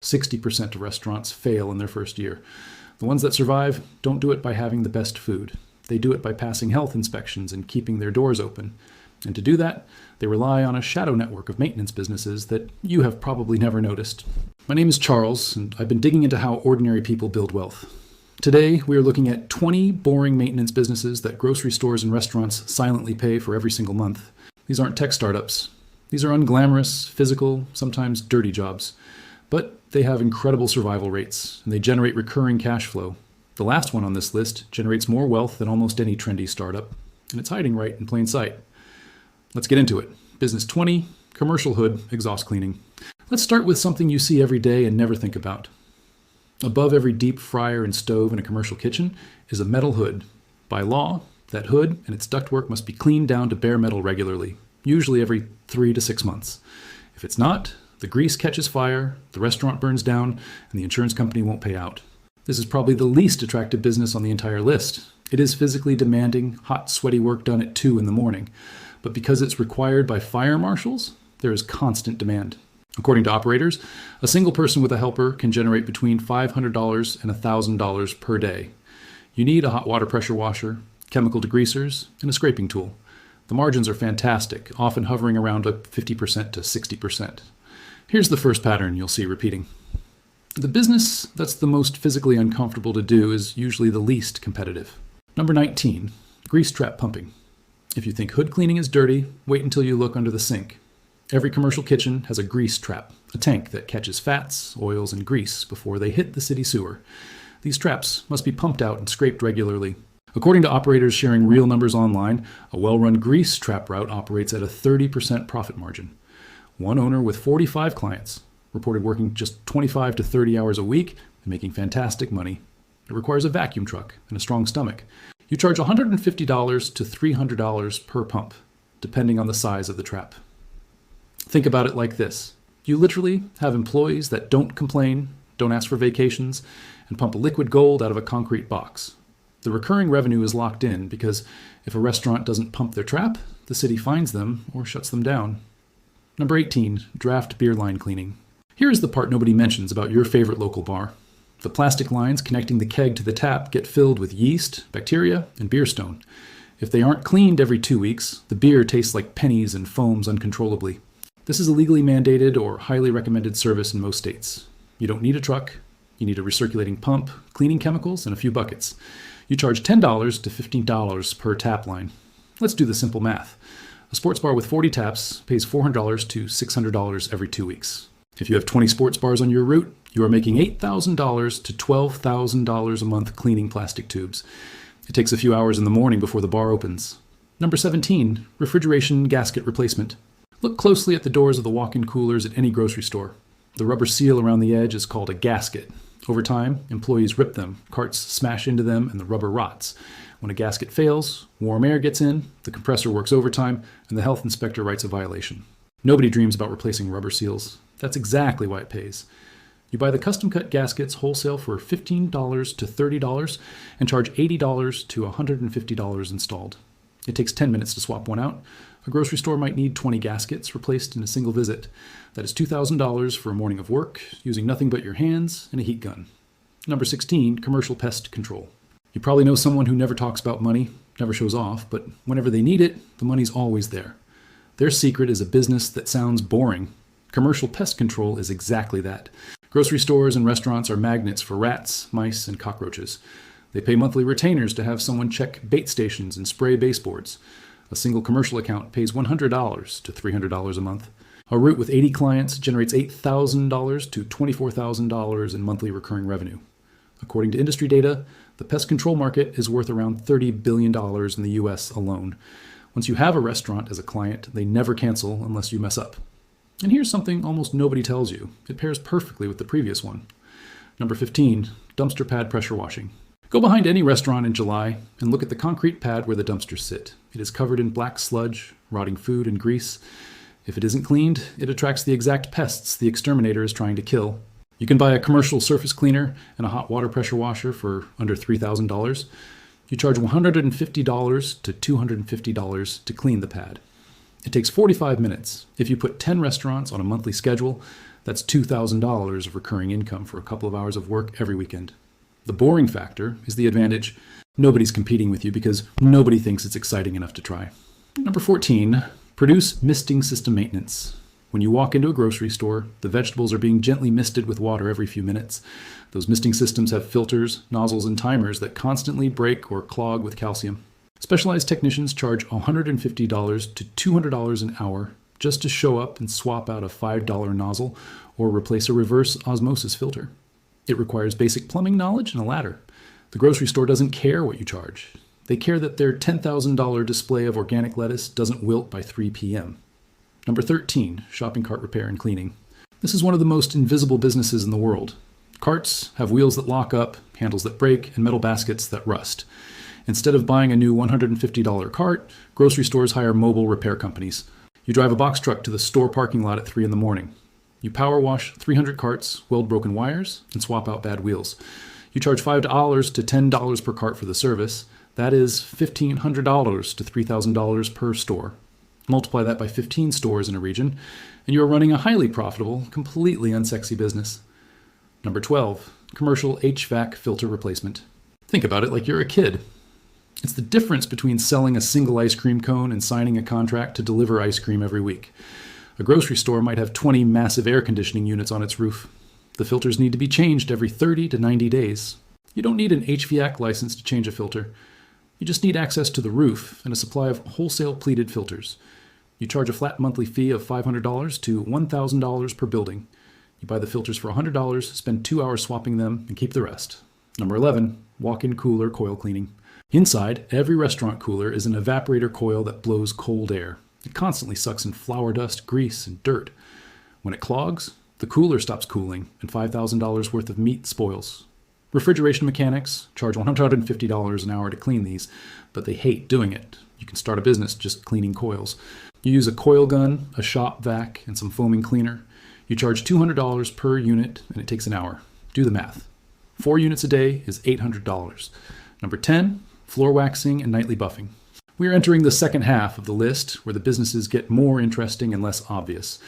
60% of restaurants fail in their first year. The ones that survive don't do it by having the best food. They do it by passing health inspections and keeping their doors open. And to do that, they rely on a shadow network of maintenance businesses that you have probably never noticed. My name is Charles, and I've been digging into how ordinary people build wealth. Today, we are looking at 20 boring maintenance businesses that grocery stores and restaurants silently pay for every single month. These aren't tech startups. These are unglamorous, physical, sometimes dirty jobs. But they have incredible survival rates, and they generate recurring cash flow. The last one on this list generates more wealth than almost any trendy startup, and it's hiding right in plain sight. Let's get into it. Business 20, commercial hood, exhaust cleaning. Let's start with something you see every day and never think about. Above every deep fryer and stove in a commercial kitchen is a metal hood. By law, that hood and its ductwork must be cleaned down to bare metal regularly, usually every 3 to 6 months. If it's not, the grease catches fire, the restaurant burns down, and the insurance company won't pay out. This is probably the least attractive business on the entire list. It is physically demanding, hot, sweaty work done at 2 in the morning. But because it's required by fire marshals, there is constant demand. According to operators, a single person with a helper can generate between $500 and $1,000 per day. You need a hot water pressure washer, chemical degreasers, and a scraping tool. The margins are fantastic, often hovering around 50% to 60%. Here's the first pattern you'll see repeating. The business that's the most physically uncomfortable to do is usually the least competitive. Number 19, grease trap pumping. If you think hood cleaning is dirty, wait until you look under the sink. Every commercial kitchen has a grease trap, a tank that catches fats, oils, and grease before they hit the city sewer. These traps must be pumped out and scraped regularly. According to operators sharing real numbers online, a well-run grease trap route operates at a 30% profit margin. One owner with 45 clients reported working just 25 to 30 hours a week and making fantastic money. It requires a vacuum truck and a strong stomach. You charge $150 to $300 per pump, depending on the size of the trap. Think about it like this. You literally have employees that don't complain, don't ask for vacations, and pump liquid gold out of a concrete box. The recurring revenue is locked in because if a restaurant doesn't pump their trap, the city fines them or shuts them down. Number 18, draft beer line cleaning. Here is the part nobody mentions about your favorite local bar. The plastic lines connecting the keg to the tap get filled with yeast, bacteria, and beer stone. If they aren't cleaned every 2 weeks, the beer tastes like pennies and foams uncontrollably. This is a legally mandated or highly recommended service in most states. You don't need a truck. You need a recirculating pump, cleaning chemicals, and a few buckets. You charge $10 to $15 per tap line. Let's do the simple math. A sports bar with 40 taps pays $400 to $600 every 2 weeks. If you have 20 sports bars on your route, you are making $8,000 to $12,000 a month cleaning plastic tubes. It takes a few hours in the morning before the bar opens. Number 17, refrigeration gasket replacement. Look closely at the doors of the walk-in coolers at any grocery store. The rubber seal around the edge is called a gasket. Over time, employees rip them, carts smash into them, and the rubber rots. When a gasket fails, warm air gets in, the compressor works overtime, and the health inspector writes a violation. Nobody dreams about replacing rubber seals. That's exactly why it pays. You buy the custom-cut gaskets wholesale for $15 to $30 and charge $80 to $150 installed. It takes 10 minutes to swap one out. A grocery store might need 20 gaskets replaced in a single visit. That is $2,000 for a morning of work, using nothing but your hands and a heat gun. Number 16, commercial pest control. You probably know someone who never talks about money, never shows off, but whenever they need it, the money's always there. Their secret is a business that sounds boring. Commercial pest control is exactly that. Grocery stores and restaurants are magnets for rats, mice, and cockroaches. They pay monthly retainers to have someone check bait stations and spray baseboards. A single commercial account pays $100 to $300 a month. A route with 80 clients generates $8,000 to $24,000 in monthly recurring revenue. According to industry data, the pest control market is worth around $30 billion in the US alone. Once you have a restaurant as a client, they never cancel unless you mess up. And here's something almost nobody tells you. It pairs perfectly with the previous one. Number 15, dumpster pad pressure washing. Go behind any restaurant in July and look at the concrete pad where the dumpsters sit. It is covered in black sludge, rotting food, and grease. If it isn't cleaned, it attracts the exact pests the exterminator is trying to kill. You can buy a commercial surface cleaner and a hot water pressure washer for under $3,000. You charge $150 to $250 to clean the pad. It takes 45 minutes. If you put 10 restaurants on a monthly schedule, That's $2,000 of recurring income for a couple of hours of work every weekend. The boring factor is the advantage. Nobody's competing with you because nobody thinks it's exciting enough to try. Number 14, produce misting system maintenance. When you walk into a grocery store, the vegetables are being gently misted with water every few minutes. Those misting systems have filters, nozzles, and timers that constantly break or clog with calcium. Specialized technicians charge $150 to $200 an hour just to show up and swap out a $5 nozzle or replace a reverse osmosis filter. It requires basic plumbing knowledge and a ladder. The grocery store doesn't care what you charge. They care that their $10,000 display of organic lettuce doesn't wilt by 3 p.m. Number 13, shopping cart repair and cleaning. This is one of the most invisible businesses in the world. Carts have wheels that lock up, handles that break, and metal baskets that rust. Instead of buying a new $150 cart, grocery stores hire mobile repair companies. You drive a box truck to the store parking lot at 3 in the morning. You power wash 300 carts, weld broken wires, and swap out bad wheels. You charge $5 to $10 per cart for the service. That is $1,500 to $3,000 per store. Multiply that by 15 stores in a region, and you are running a highly profitable, completely unsexy business. Number 12, commercial HVAC filter replacement. Think about it like you're a kid. It's the difference between selling a single ice cream cone and signing a contract to deliver ice cream every week. A grocery store might have 20 massive air conditioning units on its roof. The filters need to be changed every 30 to 90 days. You don't need an HVAC license to change a filter. You just need access to the roof and a supply of wholesale pleated filters. You charge a flat monthly fee of $500 to $1,000 per building. You buy the filters for $100, spend 2 hours swapping them, and keep the rest. Number 11, walk-in cooler coil cleaning. Inside, every restaurant cooler is an evaporator coil that blows cold air. It constantly sucks in flour dust, grease, and dirt. When it clogs, the cooler stops cooling, and $5,000 worth of meat spoils. Refrigeration mechanics charge $150 an hour to clean these, but they hate doing it. You can start a business just cleaning coils. You use a coil gun, a shop vac, and some foaming cleaner. You charge $200 per unit, and it takes an hour. Do the math. 4 units a day is $800. Number 10, floor waxing and nightly buffing. We are entering the second half of the list where the businesses get more interesting and less obvious.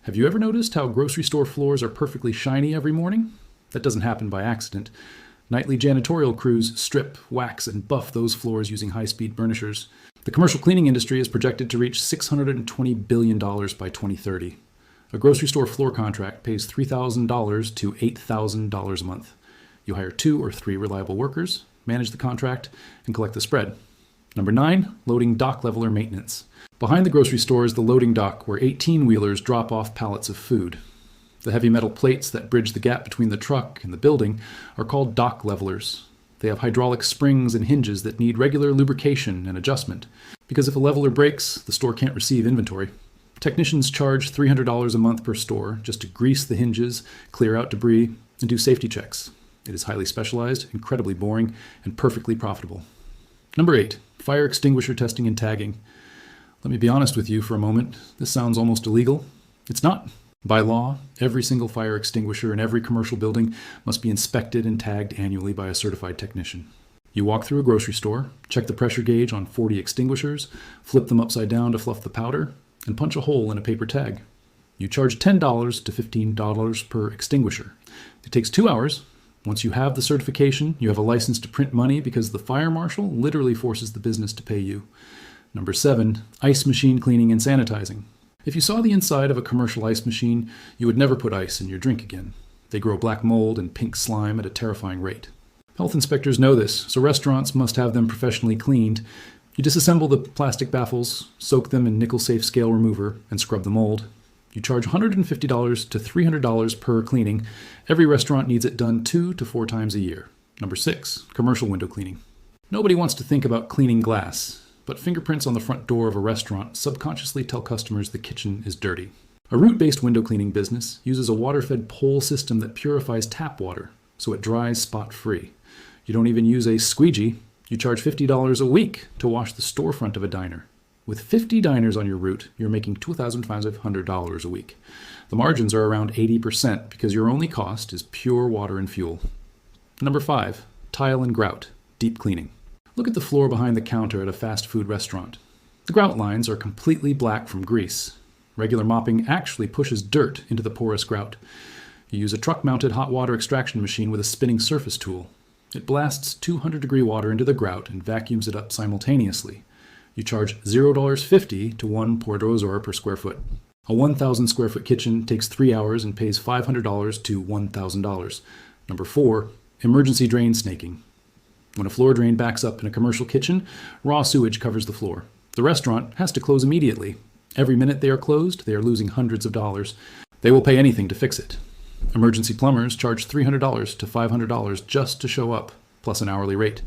Have you ever noticed how grocery store floors are perfectly shiny every morning? That doesn't happen by accident. Nightly janitorial crews strip, wax, and buff those floors using high-speed burnishers. The commercial cleaning industry is projected to reach $620 billion by 2030. A grocery store floor contract pays $3,000 to $8,000 a month. You hire 2 or 3 reliable workers, manage the contract, and collect the spread. Number 9, loading dock leveler maintenance. Behind the grocery store is the loading dock where 18-wheelers drop off pallets of food. The heavy metal plates that bridge the gap between the truck and the building are called dock levelers. They have hydraulic springs and hinges that need regular lubrication and adjustment, because if a leveler breaks, the store can't receive inventory. Technicians charge $300 a month per store just to grease the hinges, clear out debris, and do safety checks. It is highly specialized, incredibly boring, and perfectly profitable. Number 8, fire extinguisher testing and tagging. Let me be honest with you for a moment. This sounds almost illegal. It's not. By law, every single fire extinguisher in every commercial building must be inspected and tagged annually by a certified technician. You walk through a grocery store, check the pressure gauge on 40 extinguishers, flip them upside down to fluff the powder, and punch a hole in a paper tag. You charge $10 to $15 per extinguisher. It takes 2 hours. Once you have the certification, you have a license to print money because the fire marshal literally forces the business to pay you. Number 7, ice machine cleaning and sanitizing. If you saw the inside of a commercial ice machine, you would never put ice in your drink again. They grow black mold and pink slime at a terrifying rate. Health inspectors know this, so restaurants must have them professionally cleaned. You disassemble the plastic baffles, soak them in nickel-safe scale remover, and scrub the mold. You charge $150 to $300 per cleaning. Every restaurant needs it done 2 to 4 times a year. Number 6, commercial window cleaning. Nobody wants to think about cleaning glass, but fingerprints on the front door of a restaurant subconsciously tell customers the kitchen is dirty. A route-based window cleaning business uses a water-fed pole system that purifies tap water, so it dries spot-free. You don't even use a squeegee. You charge $50 a week to wash the storefront of a diner. With 50 diners on your route, you're making $2,500 a week. The margins are around 80% because your only cost is pure water and fuel. Number 5, tile and grout, deep cleaning. Look at the floor behind the counter at a fast food restaurant. The grout lines are completely black from grease. Regular mopping actually pushes dirt into the porous grout. You use a truck-mounted hot water extraction machine with a spinning surface tool. It blasts 200-degree water into the grout and vacuums it up simultaneously. You charge $0.50 to one poudrosaur per square foot. A 1,000 square foot kitchen takes 3 hours and pays $500 to $1,000. Number 4, emergency drain snaking. When a floor drain backs up in a commercial kitchen, raw sewage covers the floor. The restaurant has to close immediately. Every minute they are closed, they are losing hundreds of dollars. They will pay anything to fix it. Emergency plumbers charge $300 to $500 just to show up, plus an hourly rate.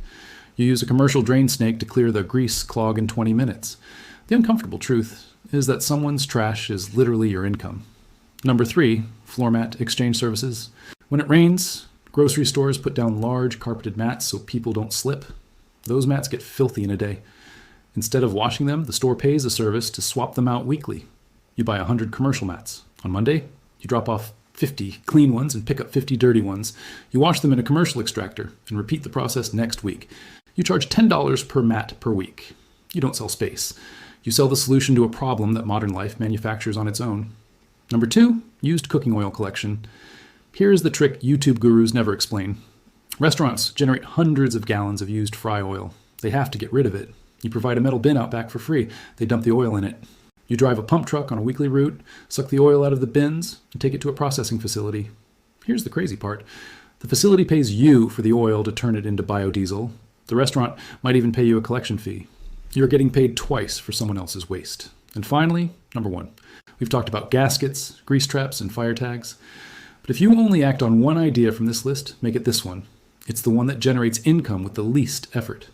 You use a commercial drain snake to clear the grease clog in 20 minutes. The uncomfortable truth is that someone's trash is literally your income. Number 3, floor mat exchange services. When it rains, grocery stores put down large carpeted mats so people don't slip. Those mats get filthy in a day. Instead of washing them, the store pays a service to swap them out weekly. You buy 100 commercial mats. On Monday, you drop off 50 clean ones and pick up 50 dirty ones. You wash them in a commercial extractor and repeat the process next week. You charge $10 per mat per week. You don't sell space. You sell the solution to a problem that modern life manufactures on its own. Number 2, used cooking oil collection. Here's the trick YouTube gurus never explain. Restaurants generate hundreds of gallons of used fry oil. They have to get rid of it. You provide a metal bin out back for free. They dump the oil in it. You drive a pump truck on a weekly route, suck the oil out of the bins, and take it to a processing facility. Here's the crazy part. The facility pays you for the oil to turn it into biodiesel. The restaurant might even pay you a collection fee. You're getting paid twice for someone else's waste. And finally, number 1. We've talked about gaskets, grease traps, and fire tags. But if you only act on one idea from this list, make it this one. It's the one that generates income with the least effort.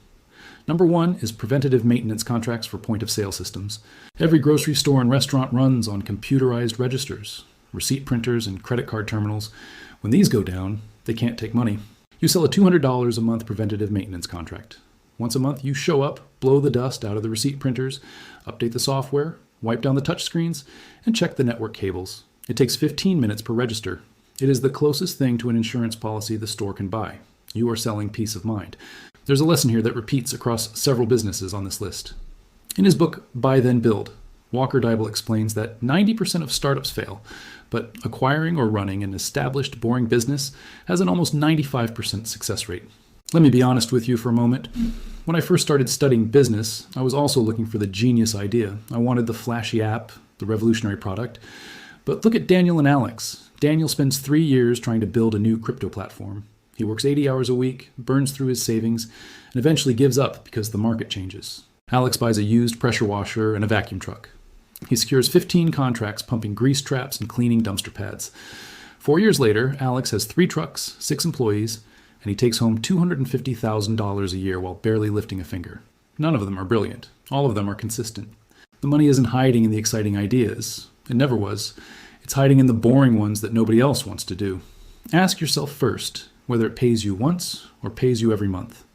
Number 1 is preventative maintenance contracts for point-of-sale systems. Every grocery store and restaurant runs on computerized registers, receipt printers, and credit card terminals. When these go down, they can't take money. You sell a $200 a month preventative maintenance contract. Once a month, you show up, blow the dust out of the receipt printers, update the software, wipe down the touch screens, and check the network cables. It takes 15 minutes per register. It is the closest thing to an insurance policy the store can buy. You are selling peace of mind. There's a lesson here that repeats across several businesses on this list. In his book, Buy Then Build, Walker Deibel explains that 90% of startups fail, but acquiring or running an established, boring business has an almost 95% success rate. Let me be honest with you for a moment. When I first started studying business, I was also looking for the genius idea. I wanted the flashy app, the revolutionary product. But look at Daniel and Alex. Daniel spends 3 years trying to build a new crypto platform. He works 80 hours a week, burns through his savings, and eventually gives up because the market changes. Alex buys a used pressure washer and a vacuum truck. He secures 15 contracts pumping grease traps and cleaning dumpster pads. 4 years later, Alex has 3 trucks, 6 employees, and he takes home $250,000 a year while barely lifting a finger. None of them are brilliant. All of them are consistent. The money isn't hiding in the exciting ideas. It never was. It's hiding in the boring ones that nobody else wants to do. Ask yourself first whether it pays you once or pays you every month.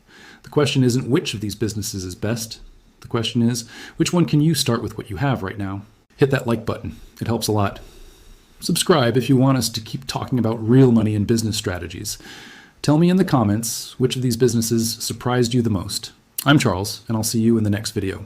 The question isn't which of these businesses is best. The question is, which one can you start with what you have right now? Hit that like button. It helps a lot. Subscribe if you want us to keep talking about real money and business strategies. Tell me in the comments which of these businesses surprised you the most. I'm Charles, and I'll see you in the next video.